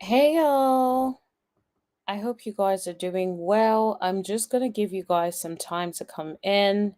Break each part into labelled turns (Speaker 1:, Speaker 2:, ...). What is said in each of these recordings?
Speaker 1: Hey y'all. I hope you guys are doing well. I'm just going to give you guys some time to come in.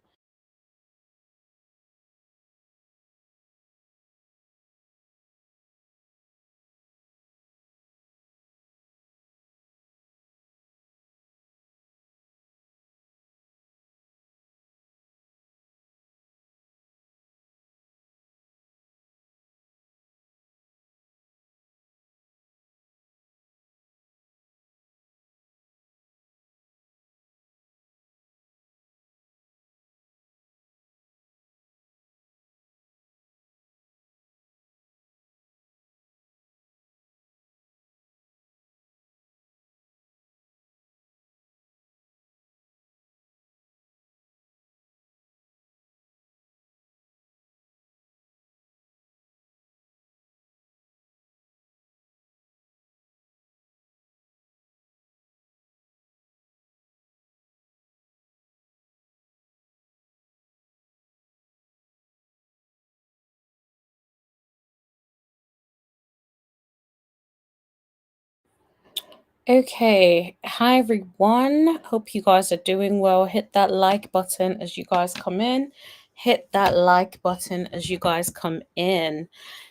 Speaker 1: Okay. Hi everyone. Hope you guys are doing well. Hit that like button as you guys come in. Hit that like button as you guys come in.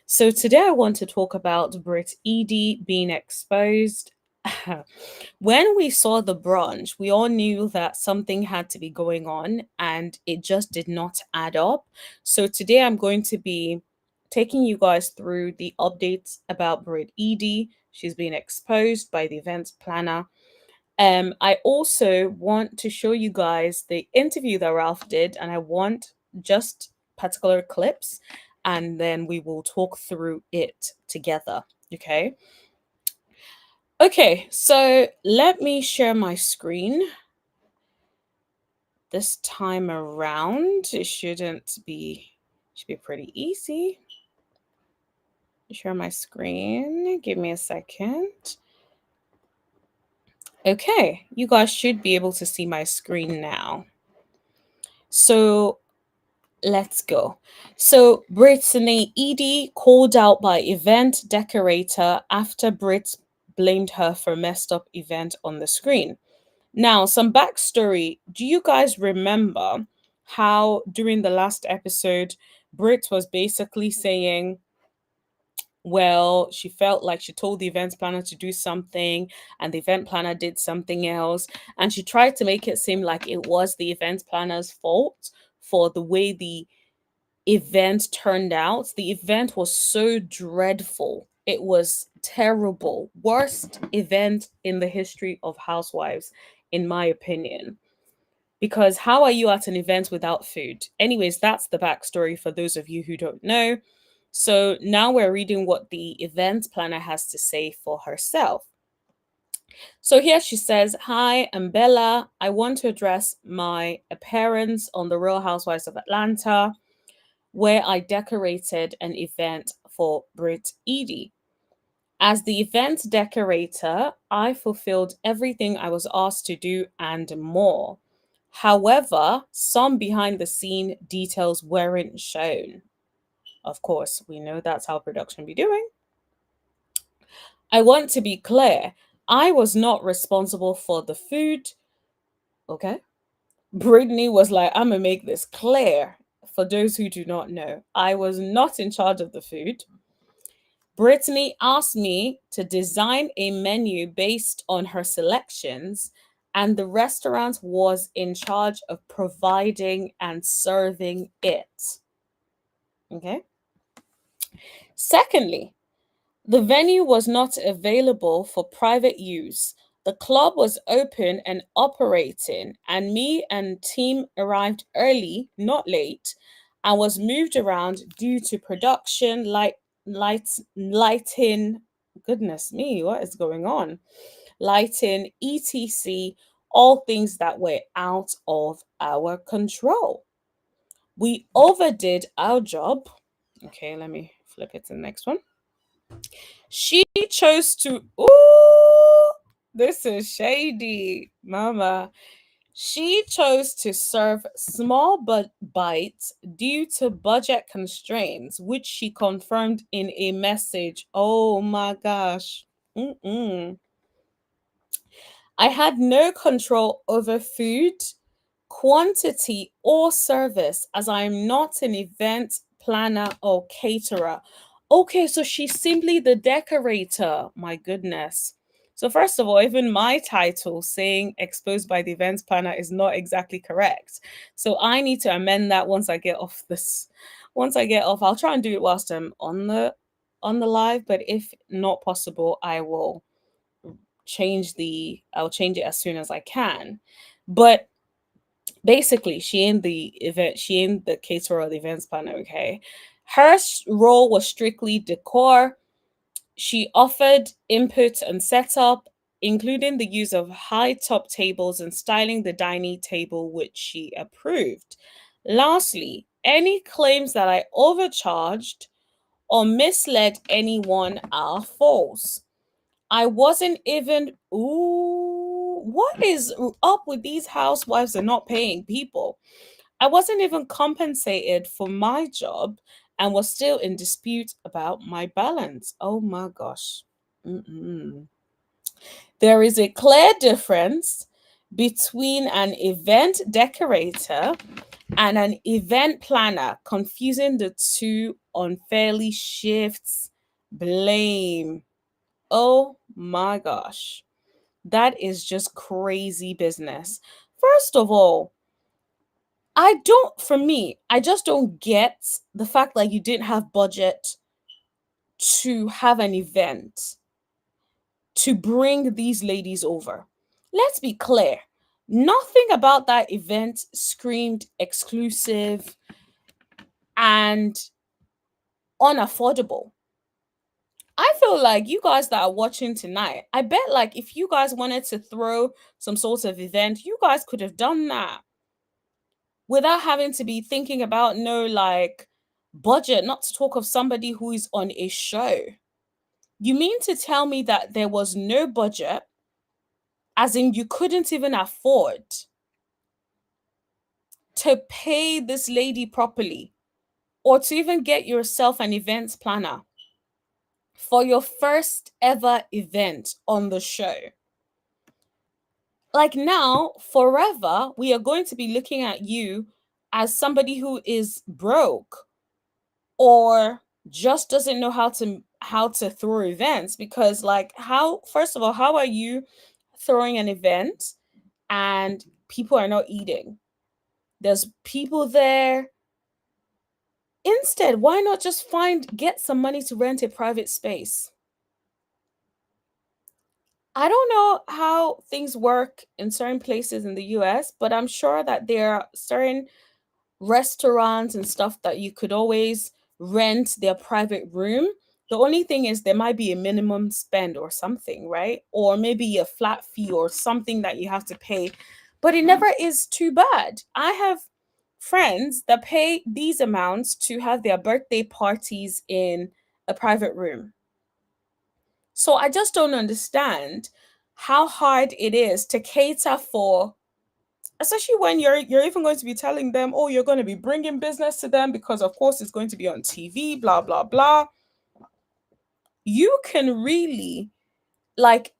Speaker 1: So today I want to talk about Brit Edie being exposed. When we saw the brunch, we all knew that something had to be going on and it just did not add up. So today I'm going to be taking you guys through the updates about Brit Edie. She's been exposed by the events planner. I also want to show you guys the interview that Ralph did, and I want just particular clips, and then we will talk through it together. Okay. Okay, so let me share my screen. This time around, it should be pretty easy. Share my screen. Give me a second. Okay, you guys should be able to see my screen now. So let's go. So Brittany Edie called out by event decorator after Brit blamed her for messed up event on the screen. Now, some backstory. Do you guys remember how during the last episode, Brit was basically saying, well, she felt like she told the event planner to do something and the event planner did something else. And she tried to make it seem like it was the event planner's fault for the way the event turned out. The event was so dreadful. It was terrible. Worst event in the history of Housewives, in my opinion. Because how are you at an event without food? Anyways, that's the backstory for those of you who don't know. So now we're reading what the event planner has to say for herself. So here she says, "Hi, I'm Bella. I want to address my appearance on The Real Housewives of Atlanta, where I decorated an event for Brit Edie. As the event decorator, I fulfilled everything I was asked to do and more. However, some behind the scene details weren't shown. Of course, we know that's how production be doing. I want to be clear. I was not responsible for the food. Okay. Brittany was like, I'm going to make this clear for those who do not know. I was not in charge of the food. Brittany asked me to design a menu based on her selections, and the restaurant was in charge of providing and serving it. Okay. Secondly, the venue was not available for private use. The club was open and operating, and me and team arrived early, not late, and was moved around due to production, lighting. Goodness me, what is going on? Lighting, etc. All things that were out of our control. We overdid our job. Okay, let me flip it to the next one. She chose to, ooh, this is shady, mama. She chose to serve small but bites due to budget constraints, which she confirmed in a message. Oh my gosh. Mm-mm. I had no control over food, quantity, or service as I am not an event planner or caterer. Okay, so she's simply the decorator. My goodness. So, first of all, even my title saying exposed by the events planner is not exactly correct. So, I need to amend that once I get off this. Once I get off, I'll try and do it whilst I'm on the live, but if not possible, I'll change it as soon as I can. But basically, she ain't the caterer or the events planner, okay? Role was strictly decor. She offered input and setup, including the use of high top tables and styling the dining table, which she approved. Lastly, any claims that I overcharged or misled anyone are false. I wasn't even. Ooh, what is up with these housewives and not paying people? I wasn't even compensated for my job and was still in dispute about my balance. Oh my gosh. Mm-mm. There is a clear difference between an event decorator and an event planner. Confusing the two unfairly shifts blame. Oh my gosh. That is just crazy business. First of all, for me, I just don't get the fact that you didn't have budget to have an event to bring these ladies over. Let's be clear. Nothing about that event screamed exclusive and unaffordable. I feel like you guys that are watching tonight, I bet like if you guys wanted to throw some sort of event, you guys could have done that without having to be thinking about no like budget, not to talk of somebody who is on a show. You mean to tell me that there was no budget, as in you couldn't even afford to pay this lady properly or to even get yourself an events planner for your first ever event on the show? Like now, forever, we are going to be looking at you as somebody who is broke or just doesn't know how to throw events, because like how first of all, how are you throwing an event and people are not eating? There's people there. Instead, why not just get some money to rent a private space? I don't know how things work in certain places in the US, but I'm sure that there are certain restaurants and stuff that you could always rent their private room. The only thing is there might be a minimum spend or something, right? Or maybe a flat fee or something that you have to pay, but it never is too bad. I have friends that pay these amounts to have their birthday parties in a private room. So I just don't understand how hard it is to cater for, especially when you're even going to be telling them, oh, you're going to be bringing business to them because of course it's going to be on TV, blah blah blah. You can really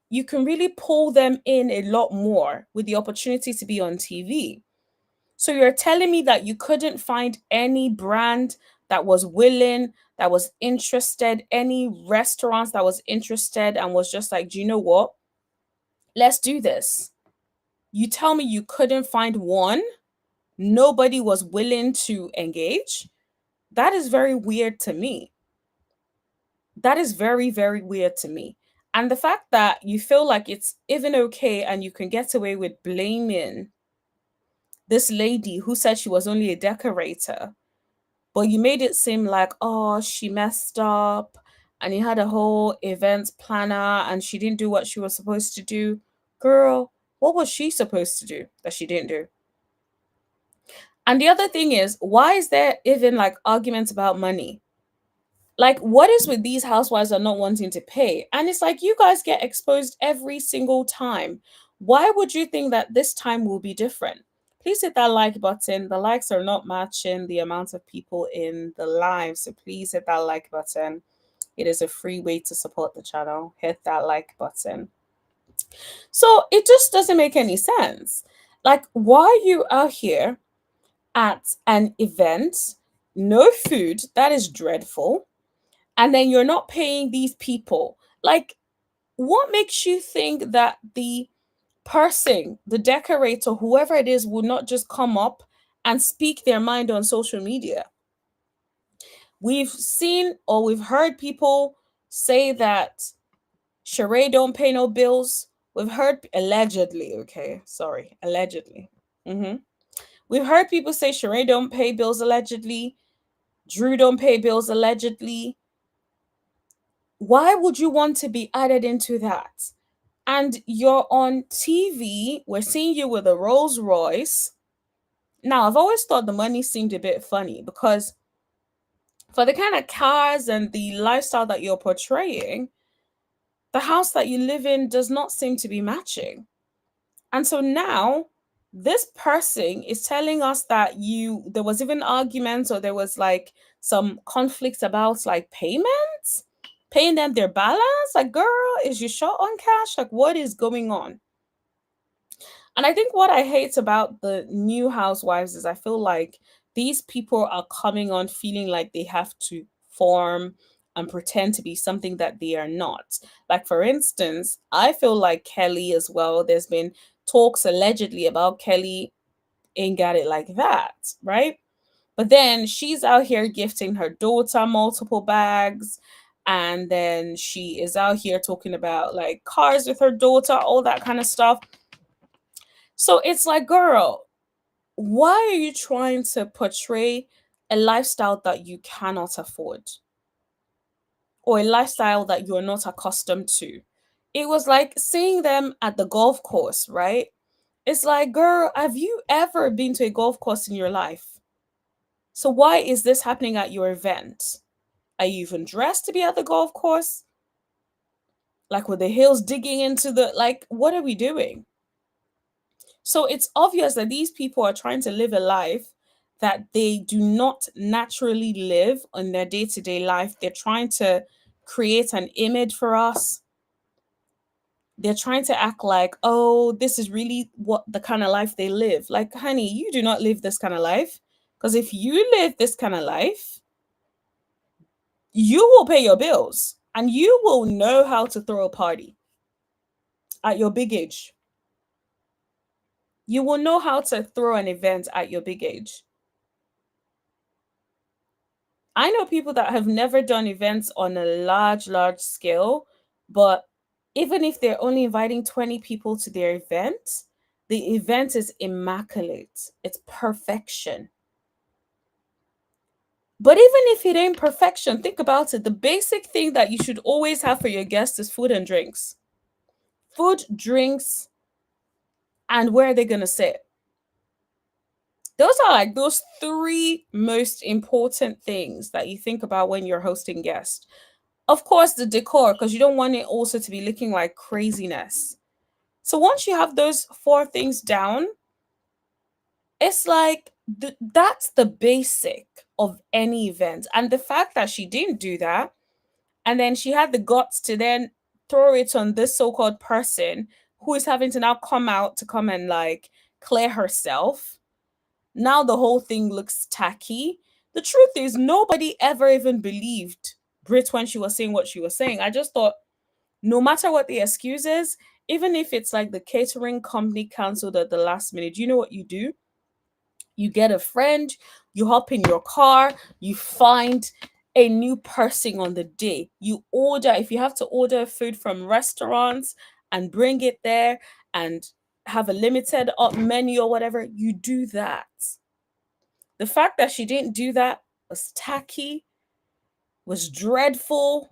Speaker 1: you can really pull them in a lot more with the opportunity to be on TV. So you're telling me that you couldn't find any brand that was willing, that was interested, any restaurants that was interested and was just like, do you know what, let's do this? You tell me you couldn't find one? Nobody was willing to engage? That is very weird to me. That is very, very weird to me. And the fact that you feel like it's even okay and you can get away with blaming this lady who said she was only a decorator, but you made it seem like, oh, she messed up and you had a whole event planner and she didn't do what she was supposed to do. Girl, what was she supposed to do that she didn't do? And the other thing is, why is there even like arguments about money? Like, what is with these housewives are not wanting to pay? And it's like you guys get exposed every single time. Why would you think that this time will be different? Please hit that like button. The likes are not matching the amount of people in the live. So please hit that like button. it is a free way to support the channel. Hit that like button. So it just doesn't make any sense. Like, why are you out here at an event, no food, that is dreadful, and then you're not paying these people? Like, what makes you think that the person, the decorator, whoever it is, will not just come up and speak their mind on social media? We've seen or we've heard people say that Sheree don't pay no bills. We've heard allegedly, okay, sorry, allegedly. hmm We've heard people say Sheree don't pay bills allegedly. Drew don't pay bills allegedly. Why would you want to be added into that? And you're on TV. We're seeing you with a Rolls Royce. Now, I've always thought the money seemed a bit funny because for the kind of cars and the lifestyle that you're portraying, the house that you live in does not seem to be matching. And so now this person is telling us that there was even arguments or there was like some conflicts about like payments, paying them their balance. Like, girl, is you short on cash? Like, what is going on? And I think what I hate about the new housewives is I feel like these people are coming on feeling like they have to form and pretend to be something that they are not. Like, for instance, I feel like Kelly as well. There's been talks allegedly about Kelly ain't got it like that, right? But then she's out here gifting her daughter multiple bags. And then she is out here talking about like cars with her daughter, all that kind of stuff. So it's like, girl, why are you trying to portray a lifestyle that you cannot afford or a lifestyle that you're not accustomed to? It was like seeing them at the golf course, right? It's like, girl, have you ever been to a golf course in your life? So why is this happening at your event? Are you even dressed to be at the golf course? Like with the heels digging into the, like, what are we doing? So it's obvious that these people are trying to live a life that they do not naturally live in their day to day life. They're trying to create an image for us. They're trying to act like, oh, this is really what the kind of life they live. Like, honey, you do not live this kind of life. Because if you live this kind of life, you will pay your bills and you will know how to throw a party at your big age. You will know how to throw an event at your big age. I know people that have never done events on a large scale, but even if they're only inviting 20 people to their event, the event is immaculate. It's perfection. But even if it ain't perfection, think about it. The basic thing that you should always have for your guests is food and drinks. Food, drinks, and where are they going to sit? Those are like those three most important things that you think about when you're hosting guests. Of course, the decor, because you don't want it also to be looking like craziness. So once you have those four things down, it's like that's the basic of any event. And the fact that she didn't do that, and then she had the guts to then throw it on this so-called person who is having to now come out to come and like clear herself. Now the whole thing looks tacky. The truth is, nobody ever even believed Brit when she was saying what she was saying. I just thought, no matter what the excuse is, even if it's like the catering company canceled at the last minute, you know what you do? You get a friend, you hop in your car, you find a new person on the day. You order, if you have to order food from restaurants and bring it there and have a limited menu or whatever, you do that. The fact that she didn't do that was tacky, was dreadful.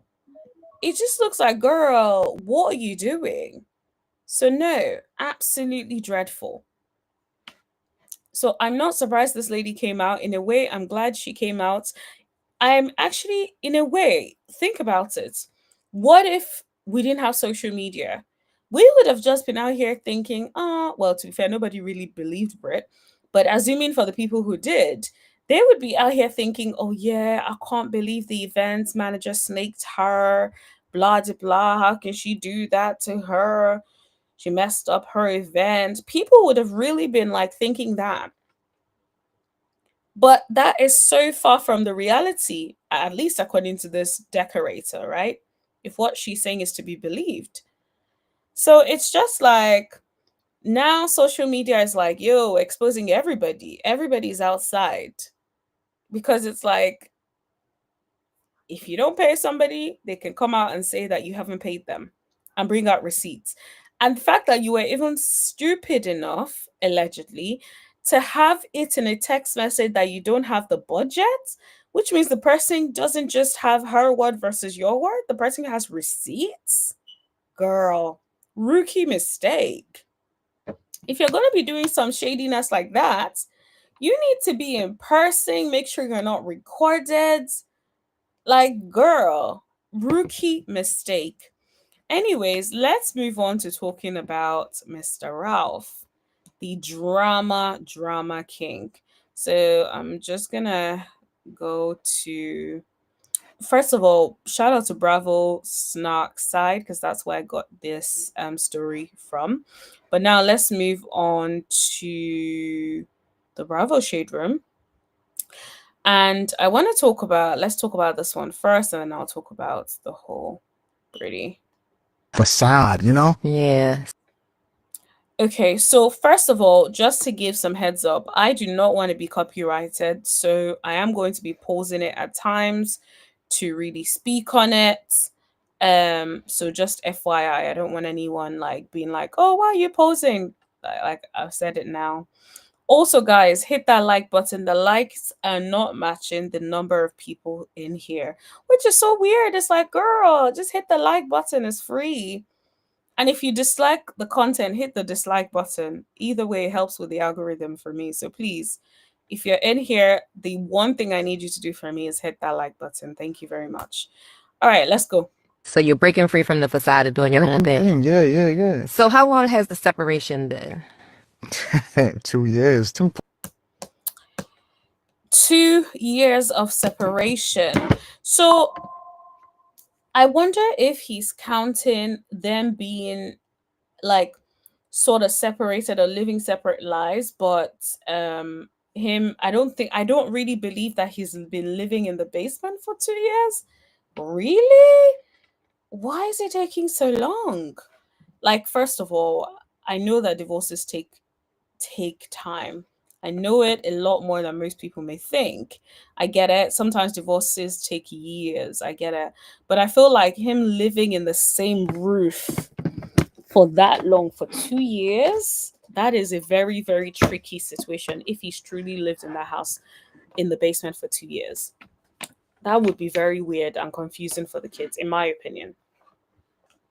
Speaker 1: It just looks like, girl, what are you doing? So, no, absolutely dreadful. So, I'm not surprised this lady came out. In a way, I'm glad she came out. I'm actually, in a way, think about it. What if we didn't have social media? We would have just been out here thinking, oh, well, to be fair, nobody really believed Brit. But assuming for the people who did, they would be out here thinking, oh yeah, I can't believe the events manager snaked her, blah blah blah. How can she do that to her? She messed up her event. People would have really been like thinking that. But that is so far from the reality, at least according to this decorator, right? If what she's saying is to be believed. So it's just like now social media is like, yo, exposing everybody. Everybody's outside because it's like, if you don't pay somebody, they can come out and say that you haven't paid them and bring out receipts. And the fact that you were even stupid enough, allegedly, to have it in a text message that you don't have the budget, which means the person doesn't just have her word versus your word, the person has receipts. Girl, rookie mistake. If you're going to be doing some shadiness like that, you need to be in person, make sure you're not recorded. Like, girl, rookie mistake. Anyways, let's move on to talking about Mr. Ralph, the drama king. So I'm just gonna go to, first of all, shout out to Bravo Snark side because that's where I got this story from. But now let's move on to the Bravo Shade Room. And I want to talk about, let's talk about this one first, and then I'll talk about the whole Pretty
Speaker 2: facade, you know?
Speaker 3: Yeah.
Speaker 1: Okay, so first of all, just to give some heads up, I do not want to be copyrighted, so I am going to be pausing it at times to really speak on it. So just FYI, I don't want anyone like being like, "Oh, why are you pausing?" Like I've said it now. Also, guys, hit that like button. The likes are not matching the number of people in here, which is so weird. It's like, girl, just hit the like button. It's free. And if you dislike the content, hit the dislike button. Either way, it helps with the algorithm for me. So please, if you're in here, the one thing I need you to do for me is hit that like button. Thank you very much. All right, let's go.
Speaker 3: So you're breaking free from the facade and doing your own thing.
Speaker 2: Yeah.
Speaker 3: So how long has the separation been?
Speaker 2: 2 years,
Speaker 1: 2 years of separation. So I wonder if he's counting them being like sort of separated or living separate lives, but him, I don't really believe that he's been living in the basement for 2 years. Really? Why is it taking so long? Like, first of all, I know that divorces take time. I know it a lot more than most people may think. I get it. Sometimes divorces take years. I get it. But I feel like him living in the same roof for that long, for 2 years, that is a very, very tricky situation if he's truly lived in that house in the basement for 2 years. That would be very weird and confusing for the kids, in my opinion.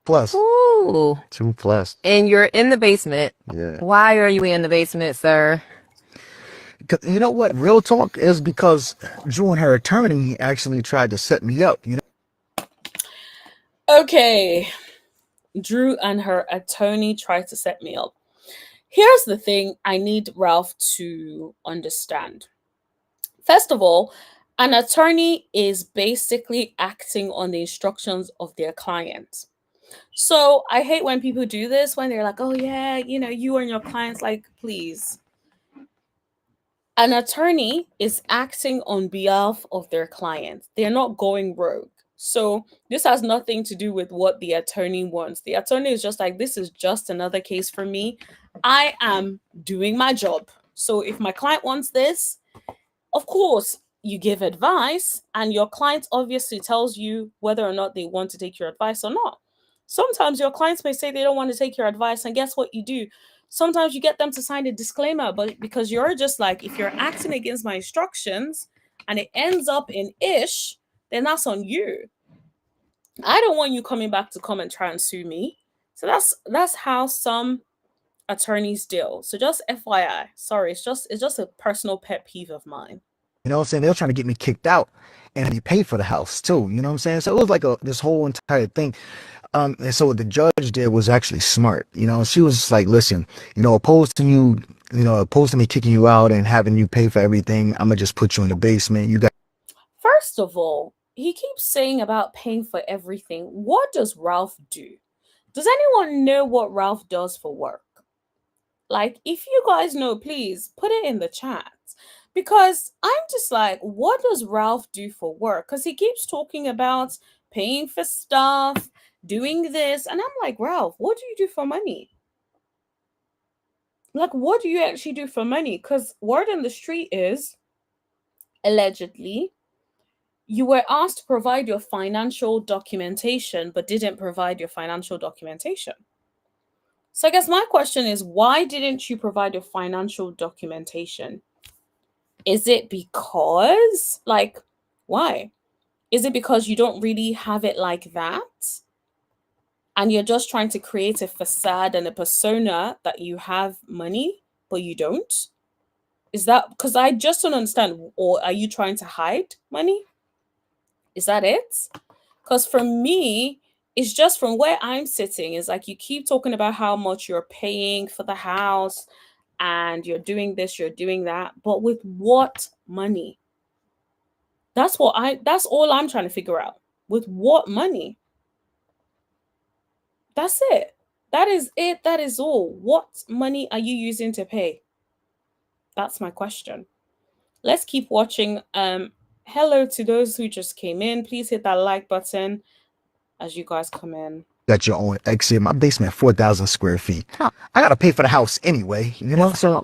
Speaker 2: plus.
Speaker 3: Ooh.
Speaker 2: 2+.
Speaker 3: And you're in the basement.
Speaker 2: Yeah.
Speaker 3: Why are you in the basement, sir?
Speaker 2: You know what? Real talk is because Drew and her attorney actually tried to set me up, you know?
Speaker 1: Okay. Drew and her attorney tried to set me up. Here's the thing I need Ralph to understand. First of all, an attorney is basically acting on the instructions of their client. So I hate when people do this when they're like, oh, yeah, you and your clients, like, please. An attorney is acting on behalf of their client. They're not going rogue. So this has nothing to do with what the attorney wants. The attorney is just like, this is just another case for me. I am doing my job. So if my client wants this, of course, you give advice, and your client obviously tells you whether or not they want to take your advice or not. Sometimes your clients may say they don't want to take your advice, and guess what you do? Sometimes you get them to sign a disclaimer, but because you're just like, if you're acting against my instructions and it ends up in ish, then that's on you. I don't want you coming back to come and try and sue me. So that's how some attorneys deal. So just FYI. Sorry, it's just a personal pet peeve of mine.
Speaker 2: You know what I'm saying? They were trying to get me kicked out, and he paid for the house too. You know what I'm saying? So it was like this whole entire thing. And so what the judge did was actually smart. You know, she was just like, listen, opposed to you Opposed to me kicking you out and having you pay for everything, I'm gonna just put you in the basement. You got
Speaker 1: First of all, he keeps saying about paying for everything. What does Ralph do? Does anyone know what Ralph does for work? Like, if you guys know, please put it in the chat. Because I'm just like, what does Ralph do for work? Because he keeps talking about paying for stuff, doing this. And I'm like, Ralph, what do you do for money? Like, what do you actually do for money? Because word on the street is, allegedly, you were asked to provide your financial documentation, but didn't provide your financial documentation. So I guess my question is, why didn't you provide your financial documentation? Is it because, like, why? Is it because you don't really have it like that? And you're just trying to create a facade and a persona that you have money, but you don't? Is that because I just don't understand? Or are you trying to hide money? Is that it? Because for me, it's just from where I'm sitting, is like you keep talking about how much you're paying for the house and you're doing this, you're doing that, but with what money? That's all I'm trying to figure out. With what money? That's it. That is it. That is all. What money are you using to pay? That's my question. Let's keep watching. Hello to those who just came in. Please hit that like button as you guys come in.
Speaker 2: got your own exit. My basement 4,000 square feet. I gotta pay for the house anyway, So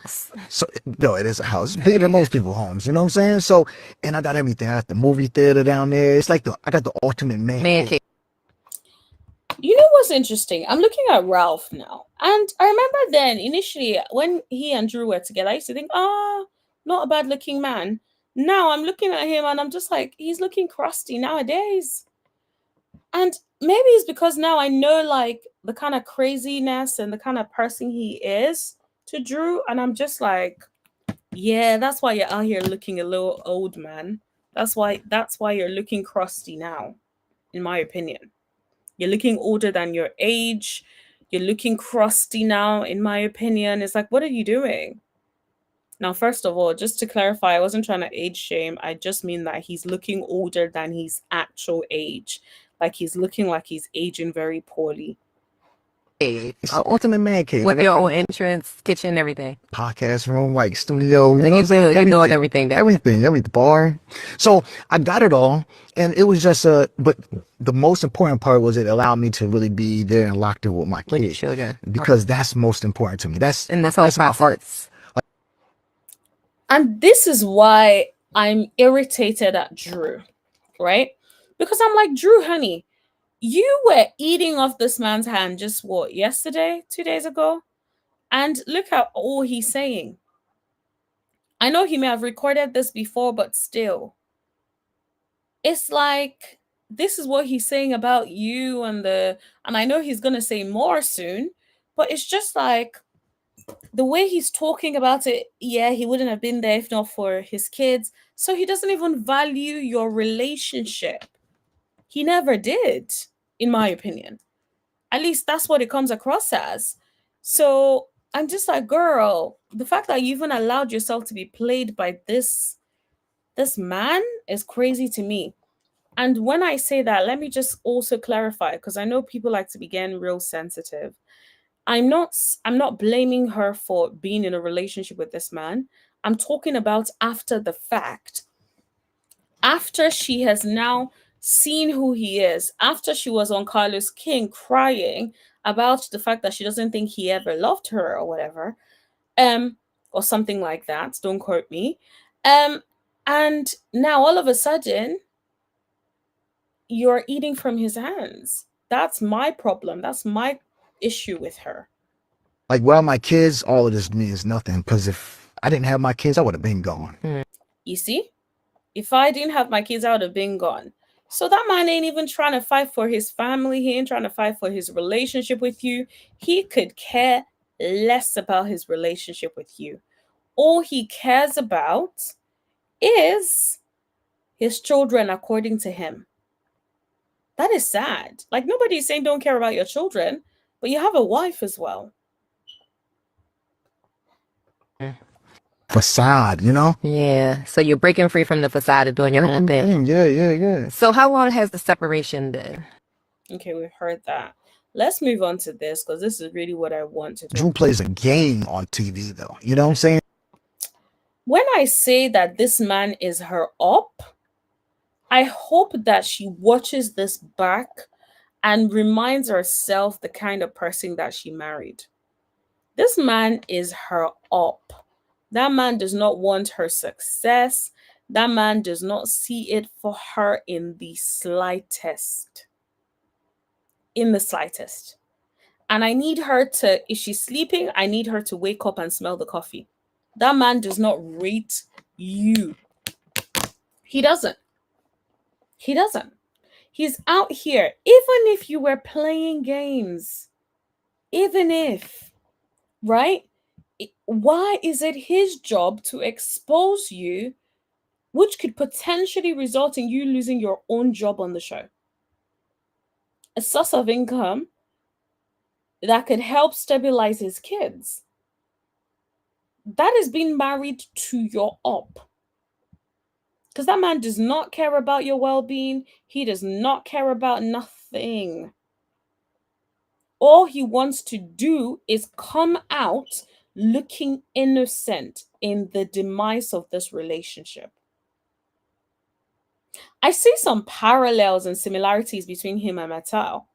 Speaker 2: no, it is a house. It's bigger than most people's homes, you know what I'm saying? So, and I got everything. I got the movie theater down there. It's like I got the ultimate man cave.
Speaker 1: You know what's interesting? I'm looking at Ralph now. And I remember then, initially, when he and Drew were together, I used to think, not a bad looking man. Now I'm looking at him and I'm just like, he's looking crusty nowadays. And maybe it's because now I know, like, the kind of craziness and the kind of person he is to Drew. And I'm just like, yeah, that's why you're out here looking a little old, man. That's why you're looking crusty now, in my opinion. You're looking older than your age. You're looking crusty now, in my opinion. It's like, what are you doing? Now, first of all, just to clarify, I wasn't trying to age shame. I just mean that he's looking older than his actual age. Like, he's looking like he's aging very poorly.
Speaker 2: It's an ultimate man cave.
Speaker 3: With your own entrance, kitchen, everything.
Speaker 2: Podcast room, like studio,
Speaker 3: Everything.
Speaker 2: every bar. So I got it all, and it was just but the most important part was it allowed me to really be there and locked in with my kids,
Speaker 3: Children.
Speaker 2: because that's most important to me. That's
Speaker 3: my
Speaker 2: heart.
Speaker 1: And this is why I'm irritated at Drew, right? Because I'm like, Drew, honey, you were eating off this man's hand just what, yesterday, 2 days ago? And look at all he's saying. I know he may have recorded this before, but still. It's like, this is what he's saying about you and I know he's gonna say more soon, but it's just like the way he's talking about it, yeah, he wouldn't have been there if not for his kids. So he doesn't even value your relationship. He never did, in my opinion. At least that's what it comes across as. So I'm just like, girl, the fact that you even allowed yourself to be played by this man is crazy to me. And when I say that, let me just also clarify, because I know people like to be getting real sensitive. I'm not blaming her for being in a relationship with this man. I'm talking about after the fact. After she has now seen who he is, after she was on Carlos King crying about the fact that she doesn't think he ever loved her or whatever, or something like that. Don't quote me. And now all of a sudden you're eating from his hands. That's my problem. That's my issue with her.
Speaker 2: Like, well, my kids, all of this means nothing, because if I didn't have my kids, I would have been gone.
Speaker 1: You see? If I didn't have my kids, I would have been gone. So that man ain't even trying to fight for his family. He ain't trying to fight for his relationship with you. He could care less about his relationship with you. All he cares about is his children, according to him. That is sad. Like, nobody's saying don't care about your children, but you have a wife as well.
Speaker 2: facade, you know?
Speaker 3: Yeah. So you're breaking free from the facade of doing your own thing.
Speaker 2: Yeah.
Speaker 3: So how long has the separation been?
Speaker 1: Okay, we've heard that. Let's move on to this because this is really what I want to talk.
Speaker 2: Drew plays a game on TV, though. You know what I'm saying?
Speaker 1: When I say that this man is her up, I hope that she watches this back and reminds herself the kind of person that she married. This man is her up. That man does not want her success. That man does not see it for her in the slightest. In the slightest. And I need her to, if she's sleeping, I need her to wake up and smell the coffee. That man does not rate you. He doesn't. He doesn't. He's out here, even if you were playing games, even if, right? Why is it his job to expose you, which could potentially result in you losing your own job on the show? A source of income that could help stabilize his kids. That is being married to your up. Because that man does not care about your well being, he does not care about nothing. All he wants to do is come out looking innocent in the demise of this relationship. I see some parallels and similarities between him and Mattel.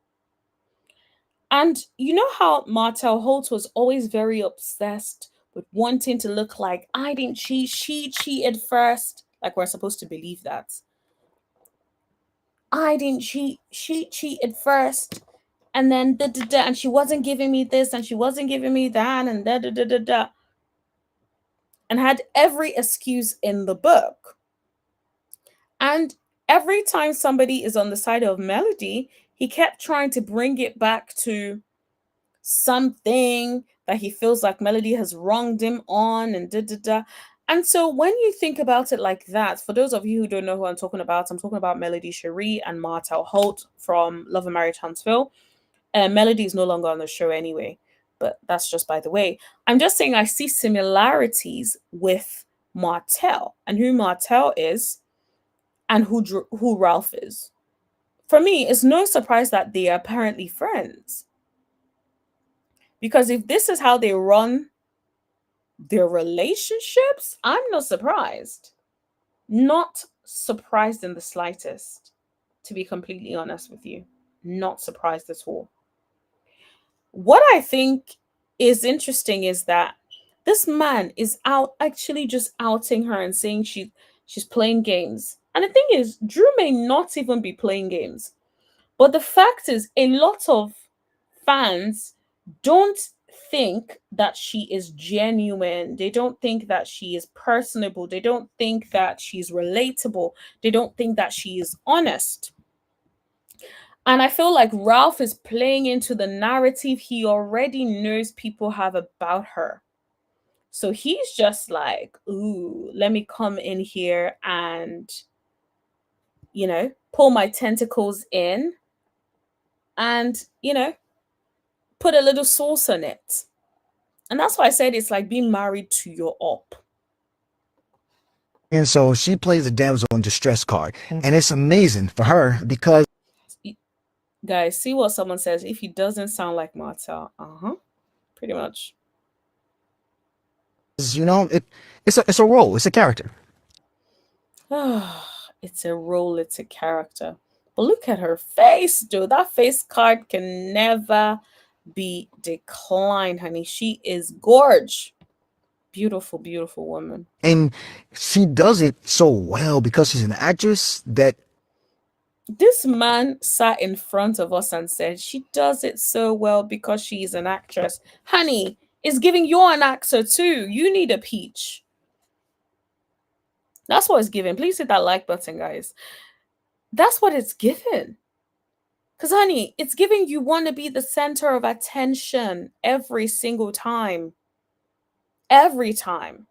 Speaker 1: And you know how Martel Holt was always very obsessed with wanting to look like I didn't cheat, she cheated first. Like we're supposed to believe that. I didn't cheat, she cheated first. And then da, da, da, and she wasn't giving me this and she wasn't giving me that and da da da da da. And had every excuse in the book. And every time somebody is on the side of Melody, he kept trying to bring it back to something that he feels like Melody has wronged him on and da da da. And so when you think about it like that, for those of you who don't know who I'm talking about Melody Cherie and Martel Holt from Love and Marriage Huntsville. Melody is no longer on the show anyway, but that's just by the way. I'm just saying I see similarities with Martel and who Martel is and who Ralph is. For me, it's no surprise that they are apparently friends. Because if this is how they run their relationships, I'm not surprised. Not surprised in the slightest, to be completely honest with you. Not surprised at all. What I think is interesting is that this man is out actually just outing her and saying she's playing games. And the thing is, Drew may not even be playing games. But the fact is, a lot of fans don't think that she is genuine. They don't think that she is personable. They don't think that she's relatable. They don't think that she is honest. And I feel like Ralph is playing into the narrative he already knows people have about her. So he's just like, ooh, let me come in here and, pull my tentacles in and, put a little sauce on it. And that's why I said it's like being married to your up.
Speaker 2: And so she plays a damsel in distress card. And it's amazing for her because
Speaker 1: Guys, see what someone says. If he doesn't sound like Marta, pretty much.
Speaker 2: it's a role, it's a character.
Speaker 1: It's a role, it's a character. But look at her face, dude. That face card can never be declined, honey. She is gorge. Beautiful, beautiful woman.
Speaker 2: And she does it so well because she's an actress that
Speaker 1: this man sat in front of us and said she does it so well because she is an actress. Honey, it's giving you're an actor too. You need a peach. That's what it's giving. Please hit that like button, guys. That's what it's given. Because, honey, it's giving you want to be the center of attention every single time. Every time.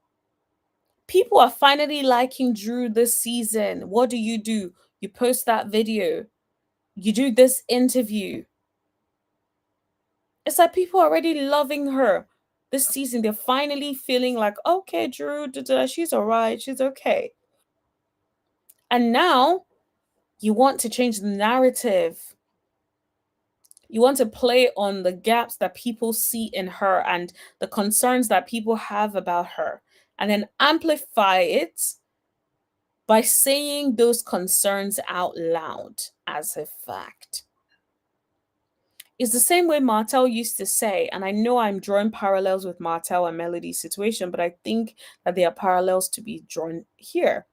Speaker 1: People are finally liking Drew this season. What do? You post that video. You do this interview. It's like people are already loving her. this season they're finally feeling like, okay, Drew, she's all right, she's okay. And now you want to change the narrative. You want to play on the gaps that people see in her and the concerns that people have about her, and then amplify it by saying those concerns out loud as a fact. It's the same way Martel used to say, and I know I'm drawing parallels with Martel and Melody's situation, but I think that there are parallels to be drawn here.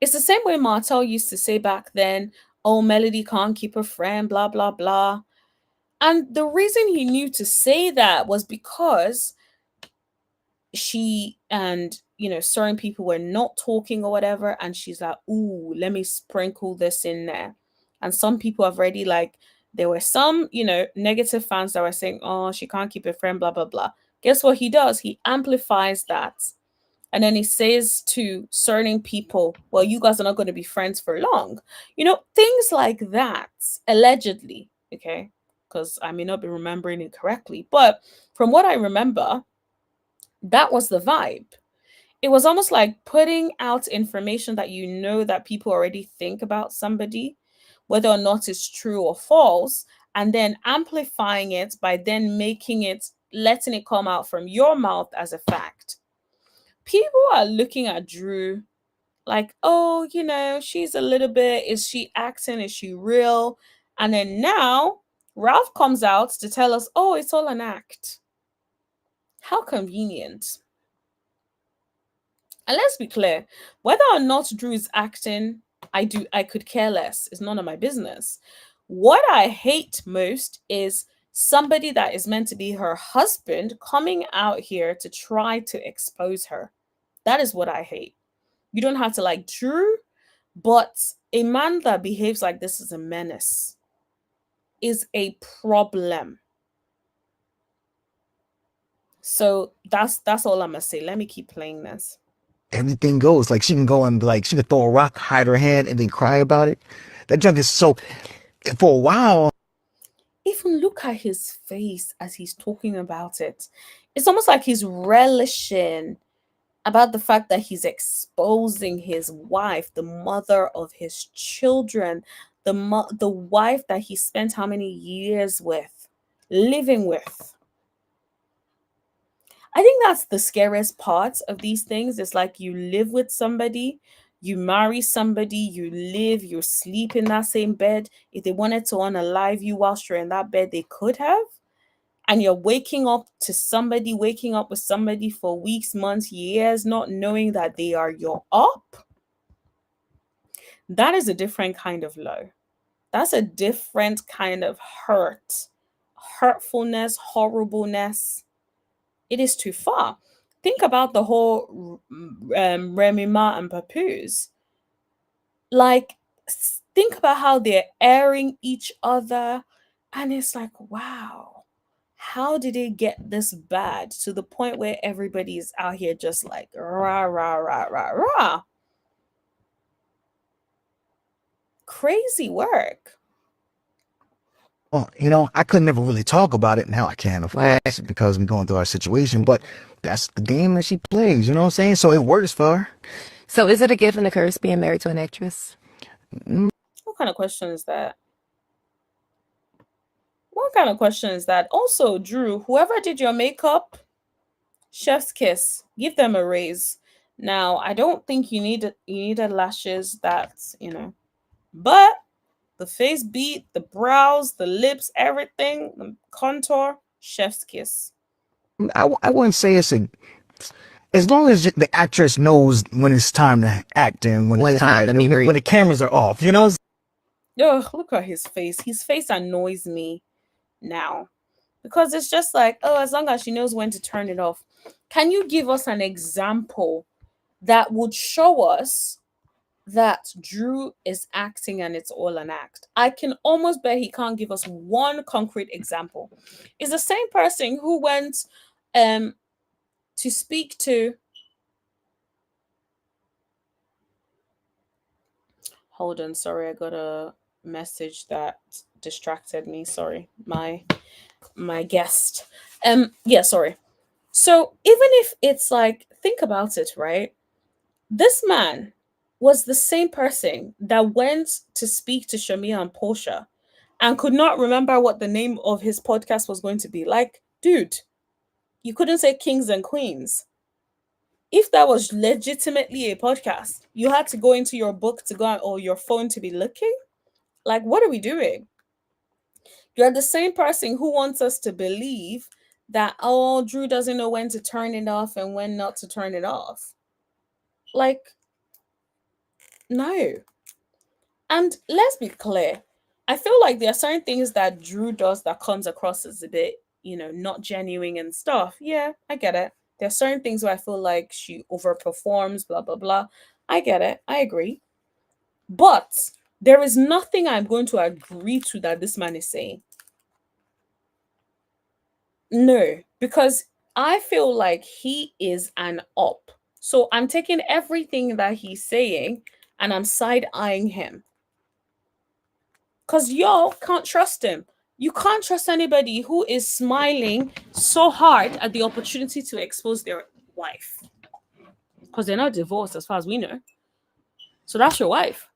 Speaker 1: It's the same way Martel used to say back then, oh, Melody can't keep her friend, blah, blah, blah. And the reason he knew to say that was because she and certain people were not talking or whatever, and she's like, ooh, let me sprinkle this in there. And some people have already, like, there were some negative fans that were saying, oh, she can't keep a friend, blah blah blah. Guess what he does? He amplifies that, and then he says to certain people, well, you guys are not going to be friends for long. Things like that, allegedly. Okay, because I may not be remembering it correctly, but from what I remember, that was the vibe. It was almost like putting out information that that people already think about somebody, whether or not it's true or false, and then amplifying it by then letting it come out from your mouth as a fact. People are looking at Drew like, oh, she's a little bit, is she acting? Is she real? And then now Ralph comes out to tell us, oh, it's all an act. How convenient. And let's be clear, whether or not Drew is acting, I could care less. It's none of my business. What I hate most is somebody that is meant to be her husband coming out here to try to expose her. That is what I hate. You don't have to like Drew, but a man that behaves like this is a menace, is a problem. So that's all I'm gonna say. Let me keep playing this.
Speaker 2: Everything goes. Like she can go and like she can throw a rock, hide her hand, and then cry about it. That junk is so. For a while,
Speaker 1: Even look at his face as he's talking about it. It's almost like he's relishing about the fact that he's exposing his wife, the mother of his children, the wife that he spent how many years with, living with. I think that's the scariest part of these things. It's like you live with somebody, you marry somebody, you live, you sleep in that same bed. If they wanted to unalive you whilst you're in that bed, they could have. And you're waking up with somebody for weeks, months, years, not knowing that they are your up. That is a different kind of low. That's a different kind of hurtfulness, horribleness. It is too far. Think about the whole Remy Ma and Papoose. Like, think about how they're airing each other. And it's like, wow, how did it get this bad to the point where everybody is out here just like, rah, rah, rah, rah, rah? Crazy work.
Speaker 2: well, I could never really talk about it. Now I can, of course, because we're going through our situation. But that's the game that she plays. You know what I'm saying? So it works for her.
Speaker 3: So is it a gift and a curse being married to an actress?
Speaker 1: What kind of question is that? What kind of question is that? Also, Drew, whoever did your makeup, chef's kiss. Give them a raise. Now, I don't think you needed lashes but the face beat, the brows, the lips, everything, the contour, chef's kiss.
Speaker 2: I wouldn't say it's a. As long as the actress knows when it's time to act and when the cameras are off,
Speaker 1: Ugh, look at his face. His face annoys me now. Because it's just like, oh, as long as she knows when to turn it off. Can you give us an example that would show us that Drew is acting and it's all an act? I can almost bet he can't give us one concrete example. It's the same person who went to speak to. Hold on, sorry, I got a message that distracted me. Sorry, my guest. Yeah, sorry. So even if it's like, think about it, right? This man was the same person that went to speak to Shamia and Portia and could not remember what the name of his podcast was going to be. Like, dude, you couldn't say kings and queens. If that was legitimately a podcast, you had to go into your book to go or your phone to be looking. Like, what are we doing? You're the same person who wants us to believe that, oh, Drew doesn't know when to turn it off and when not to turn it off. Like, no. And let's be clear. I feel like there are certain things that Drew does that comes across as a bit, not genuine and stuff. Yeah, I get it. There are certain things where I feel like she overperforms, blah, blah, blah. I get it. I agree. But there is nothing I'm going to agree to that this man is saying. No, because I feel like he is an op. So I'm taking everything that he's saying and I'm side eyeing him. Because y'all can't trust him. You can't trust anybody who is smiling so hard at the opportunity to expose their wife. Because they're not divorced as far as we know. So that's your wife.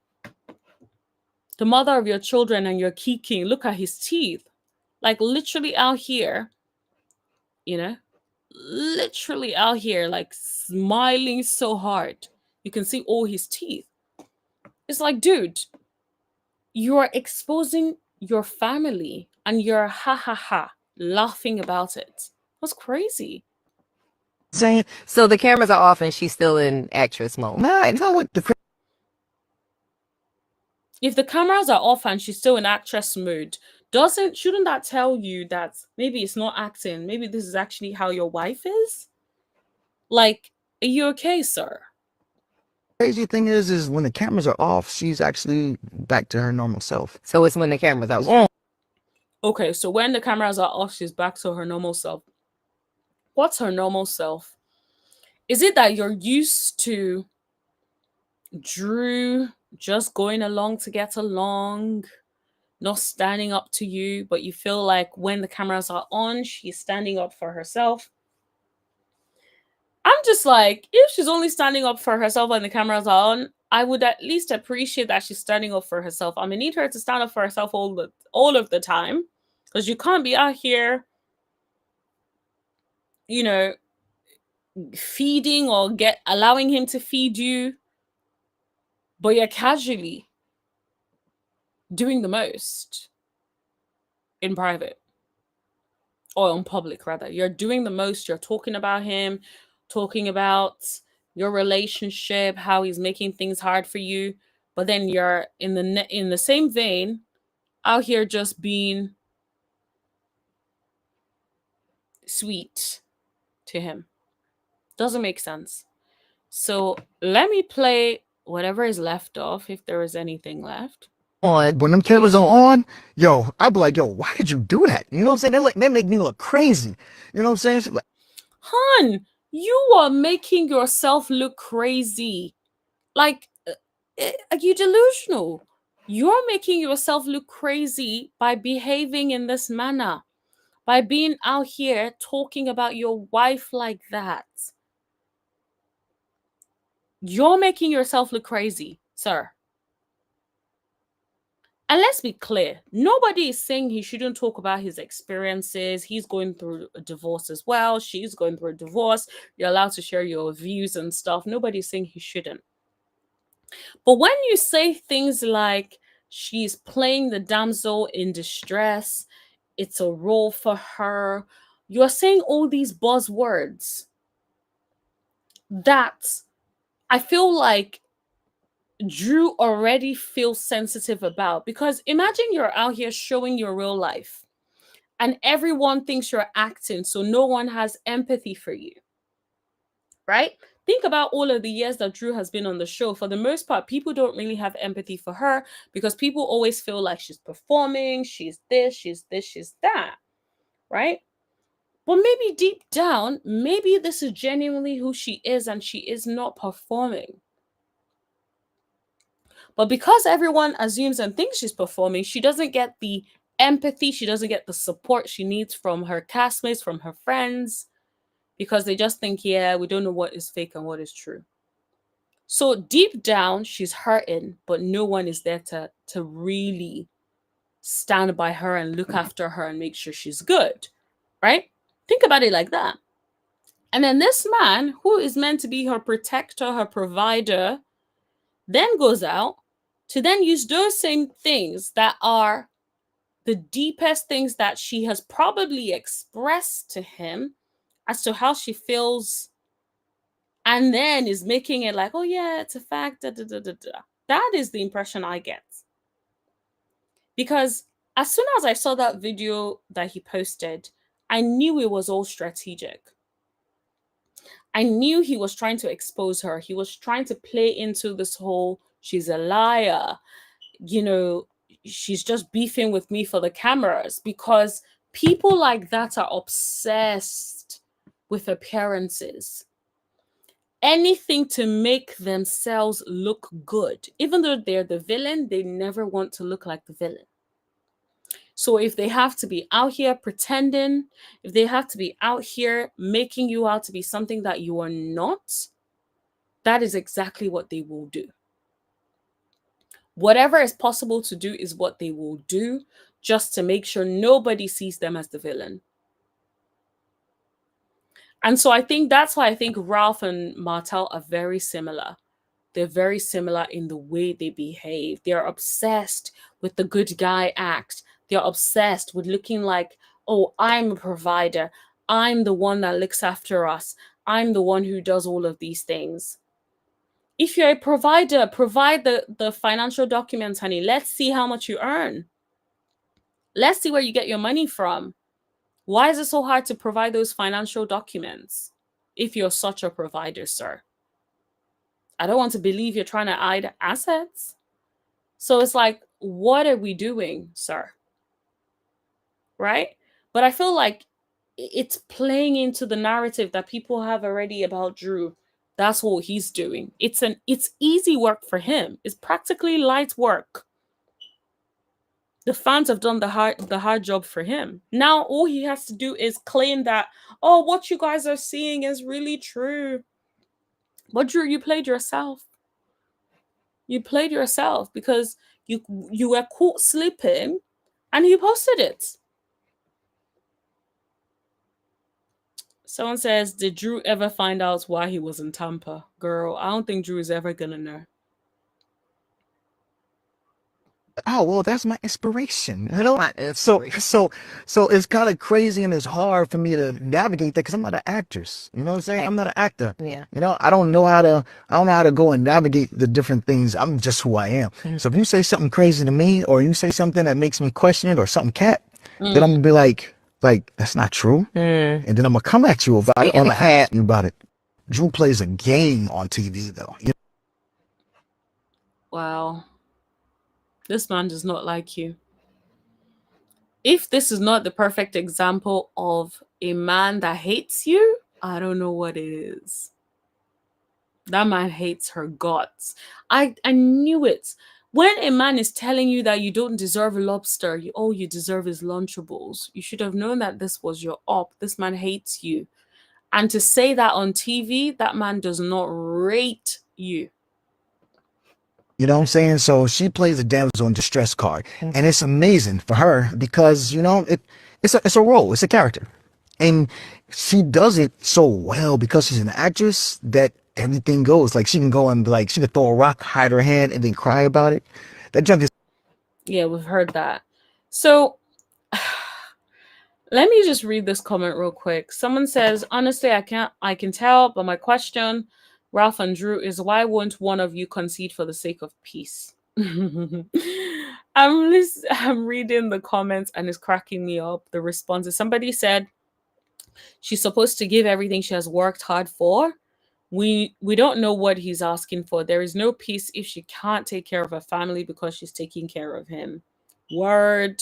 Speaker 1: The mother of your children and your key king. Look at his teeth. Like literally out here, literally out here, like smiling so hard. You can see all his teeth. It's like, dude, you are exposing your family and you're ha ha ha laughing about it. That's crazy.
Speaker 2: Saying,
Speaker 3: So the cameras are off and she's still in actress mode.
Speaker 2: nah, it's not what the
Speaker 1: If the cameras are off and she's still in actress mode, shouldn't that tell you that maybe it's not acting? Maybe this is actually how your wife is? Like, are you okay, sir?
Speaker 2: crazy thing is when the cameras are off, she's actually back to her normal self.
Speaker 3: So it's when the cameras are on.
Speaker 1: Okay, so when the cameras are off, she's back to her normal self. What's her normal self? Is it that you're used to Drew just going along to get along, not standing up to you, but you feel like when the cameras are on, she's standing up for herself? I'm just like, if she's only standing up for herself when the cameras are on, I would at least appreciate that she's standing up for herself. I'm gonna need her to stand up for herself all of the time, because you can't be out here, you know, feeding or allowing him to feed you, but you're casually doing the most in private or in public rather. You're doing the most. You're talking about him, talking about your relationship, how he's making things hard for you, but then you're in the same vein out here just being sweet to him. Doesn't make sense. So let me play whatever is left off, if there is anything left.
Speaker 2: On when them cameras are on, yo, I'd be like, yo, why did you do that? You know what I'm saying? They make me look crazy. You know what I'm saying? Like,
Speaker 1: Hun, you are making yourself look crazy. Like, are you delusional? You're making yourself look crazy by behaving in this manner, by being out here talking about your wife like that. You're making yourself look crazy, sir. And let's be clear, nobody is saying he shouldn't talk about his experiences. He's going through a divorce as well. She's going through a divorce. You're allowed to share your views and stuff. Nobody's saying he shouldn't. But when you say things like she's playing the damsel in distress, it's a role for her, you're saying all these buzzwords that I feel like Drew already feels sensitive about. Because imagine you're out here showing your real life and everyone thinks you're acting, so no one has empathy for you, right? Think about all of the years that Drew has been on the show. For the most part, people don't really have empathy for her because people always feel like she's performing, she's this, she's this, she's that, right? But maybe deep down, maybe this is genuinely who she is and she is not performing. But because everyone assumes and thinks she's performing, she doesn't get the empathy, she doesn't get the support she needs from her castmates, from her friends. because they just think, yeah, we don't know what is fake and what is true. So deep down, she's hurting, but no one is there to really stand by her and look after her and make sure she's good, right? Think about it like that. And then this man, who is meant to be her protector, her provider, then goes out to then use those same things that are the deepest things that she has probably expressed to him as to how she feels, and then is making it like, oh yeah, it's a fact. Da, da, da, da, da. That is the impression I get. Because as soon as I saw that video that he posted, I knew it was all strategic. I knew he was trying to expose her. He was trying to play into this whole she's a liar, you know, she's just beefing with me for the cameras, because people like that are obsessed with appearances. Anything to make themselves look good. Even though they're the villain, they never want to look like the villain. So if they have to be out here pretending, if they have to be out here making you out to be something that you are not, that is exactly what they will do. Whatever is possible to do is what they will do, just to make sure nobody sees them as the villain. And so I think that's why I think Ralph and Martel are very similar. They're very similar in the way they behave. They're obsessed with the good guy act. They're obsessed with looking like, oh, I'm a provider. I'm the one that looks after us. I'm the one who does all of these things. If you're a provider, provide the financial documents, honey. Let's see how much you earn. Let's see where you get your money from. Why is it so hard to provide those financial documents if you're such a provider, sir? I don't want to believe you're trying to hide assets. So it's like, what are we doing, sir? Right? But I feel like it's playing into the narrative that people have already about Drew. That's what he's doing. It's easy work for him. It's practically light work. The fans have done the hard job for him. Now all he has to do is claim that, oh, what you guys are seeing is really true. But Drew, you played yourself. You played yourself because you were caught sleeping and you posted it. Someone says, did Drew ever find out why he was in Tampa? Girl, I don't think Drew is ever gonna know.
Speaker 2: Oh well, that's my inspiration. You know, so it's kind of crazy and it's hard for me to navigate that because I'm not an actress. You know what I'm saying? I'm not an actor.
Speaker 3: Yeah.
Speaker 2: You know, I don't know how to go and navigate the different things. I'm just who I am. So if you say something crazy to me, or you say something that makes me question it, or something cat, then I'm gonna be like that's not true, and then I'm gonna come at you about it, or I'm gonna ask you about it. Drew plays a game on TV though. You know?
Speaker 1: Wow. This man does not like you. If this is not the perfect example of a man that hates you, I don't know what it is. That man hates her guts. I knew it. When a man is telling you that you don't deserve a lobster, all you deserve is Lunchables, you should have known that this was your op. This man hates you. And to say that on TV, that man does not rate you.
Speaker 2: You know what I'm saying? So she plays a damsel in distress card, and it's amazing for her because you know it's a role, it's a character, and she does it so well because she's an actress that everything goes. Like she can go and like she can throw a rock, hide her hand, and then cry about it. That junk is.
Speaker 1: Yeah, we've heard that. So let me just read this comment real quick. Someone says, honestly, I can tell, but my question, Ralph and Drew, is why won't one of you concede for the sake of peace? I'm reading the comments and it's cracking me up. The responses. Somebody said she's supposed to give everything she has worked hard for. We don't know what he's asking for. There is no peace if she can't take care of her family because she's taking care of him. Word.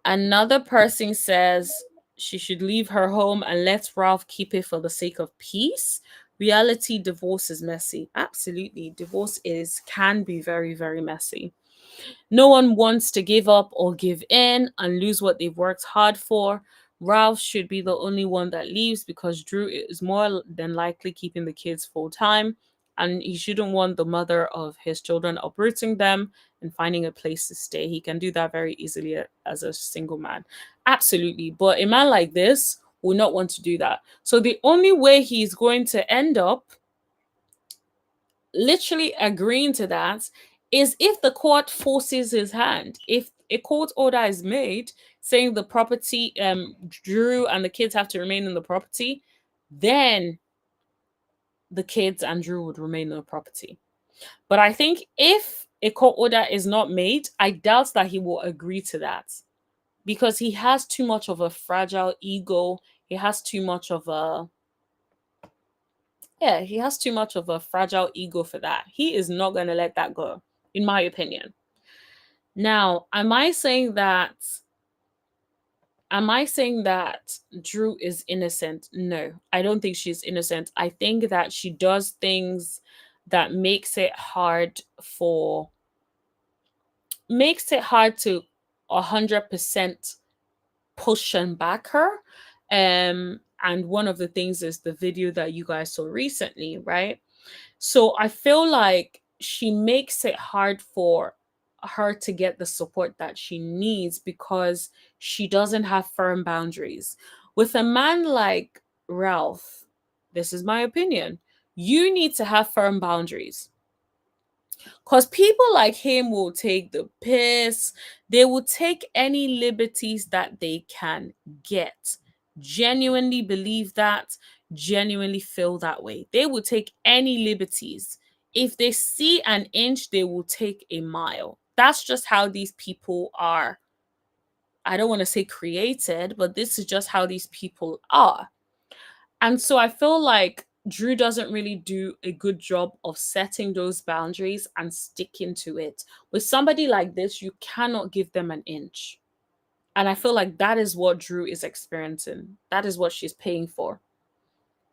Speaker 1: Another person says she should leave her home and let Ralph keep it for the sake of peace. Reality, divorce is messy. Absolutely. Divorce can be very, very messy. No one wants to give up or give in and lose what they've worked hard for. Ralph should be the only one that leaves because Drew is more than likely keeping the kids full time, and he shouldn't want the mother of his children uprooting them and finding a place to stay. He can do that very easily as a single man. Absolutely. But a man like this will not want to do that. So the only way he's going to end up literally agreeing to that is if the court forces his hand. If a court order is made saying the property, Drew and the kids have to remain in the property, then the kids and Drew would remain in the property. But I think if a court order is not made, I doubt that he will agree to that because he has too much of a fragile ego. He has too much of a he has too much of a fragile ego for that. He is not going to let that go, in my opinion. Now, am I saying that Drew is innocent? No, I don't think she's innocent. I think that she does things that makes it hard to 100% push and back her. And one of the things is the video that you guys saw recently, right? So I feel like she makes it hard for her to get the support that she needs because she doesn't have firm boundaries. With a man like Ralph, this is my opinion, you need to have firm boundaries. Because people like him will take the piss. They will take any liberties that they can get. Genuinely believe that, genuinely feel that way. They will take any liberties. If they see an inch, they will take a mile. That's just how these people are. I don't want to say created, but this is just how these people are. And so I feel like Drew doesn't really do a good job of setting those boundaries and sticking to it. With somebody like this, you cannot give them an inch. And I feel like that is what Drew is experiencing. That is what she's paying for.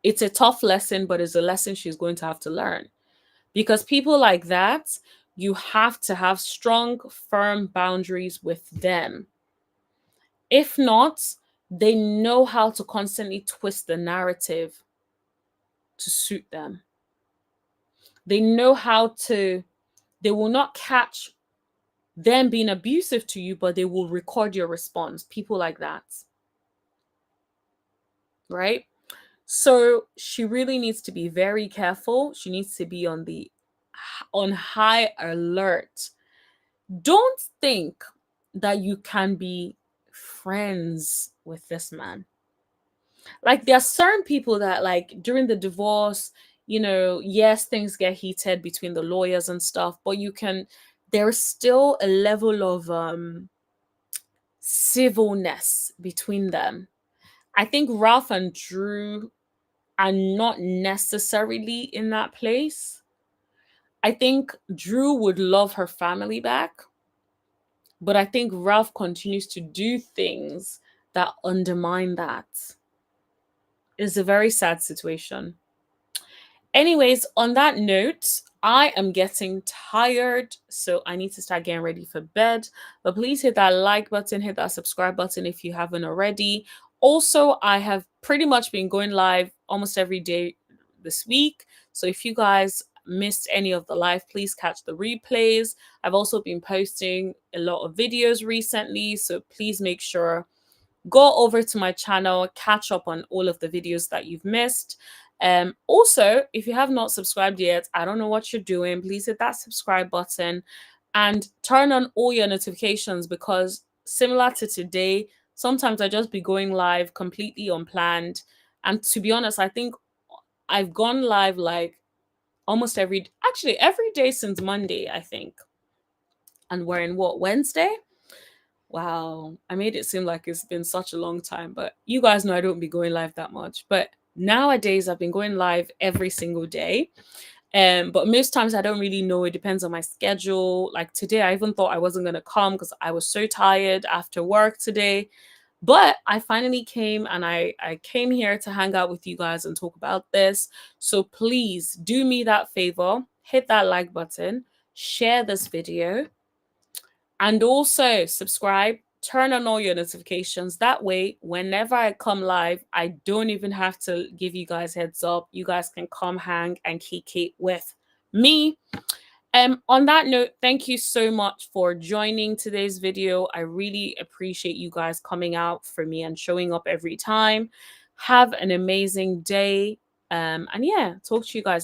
Speaker 1: It's a tough lesson, but it's a lesson she's going to have to learn. Because people like that, you have to have strong, firm boundaries with them. If not, they know how to constantly twist the narrative to suit them. They know they will not catch them being abusive to you, but they will record your response. People like that. Right? So she really needs to be very careful. She needs to be on high alert. Don't think that you can be friends with this man. Like there are certain people that like during the divorce, yes, things get heated between the lawyers and stuff, but there's still a level of civilness between them. I think Ralph and Drew are not necessarily in that place. I think Drew would love her family back, but I think Ralph continues to do things that undermine that. It's a very sad situation. Anyways, on that note, I am getting tired, so I need to start getting ready for bed. But please hit that like button, hit that subscribe button if you haven't already. Also, I have pretty much been going live almost every day this week. So if you guys missed any of the live, please catch the replays. I've also been posting a lot of videos recently, so please make sure go over to my channel, catch up on all of the videos that you've missed. Also, if you have not subscribed yet, I don't know what you're doing. Please hit that subscribe button and turn on all your notifications, because similar to today, sometimes I just be going live completely unplanned. And to be honest, I think I've gone live like almost every day since Monday, I think. And we're in what, Wednesday? Wow, I made it seem like it's been such a long time, but you guys know I don't be going live that much. But nowadays I've been going live every single day. But most times I don't really know. It depends on my schedule. Like today, I even thought I wasn't gonna come because I was so tired after work today. But I finally came, and I came here to hang out with you guys and talk about this. So please do me that favor, hit that like button, share this video, and also subscribe turn on all your notifications. That way, whenever I come live, I don't even have to give you guys heads up. You guys can come hang and kick it with me. On that note, thank you so much for joining today's video. I really appreciate you guys coming out for me and showing up every time. Have an amazing day. And yeah, talk to you guys later.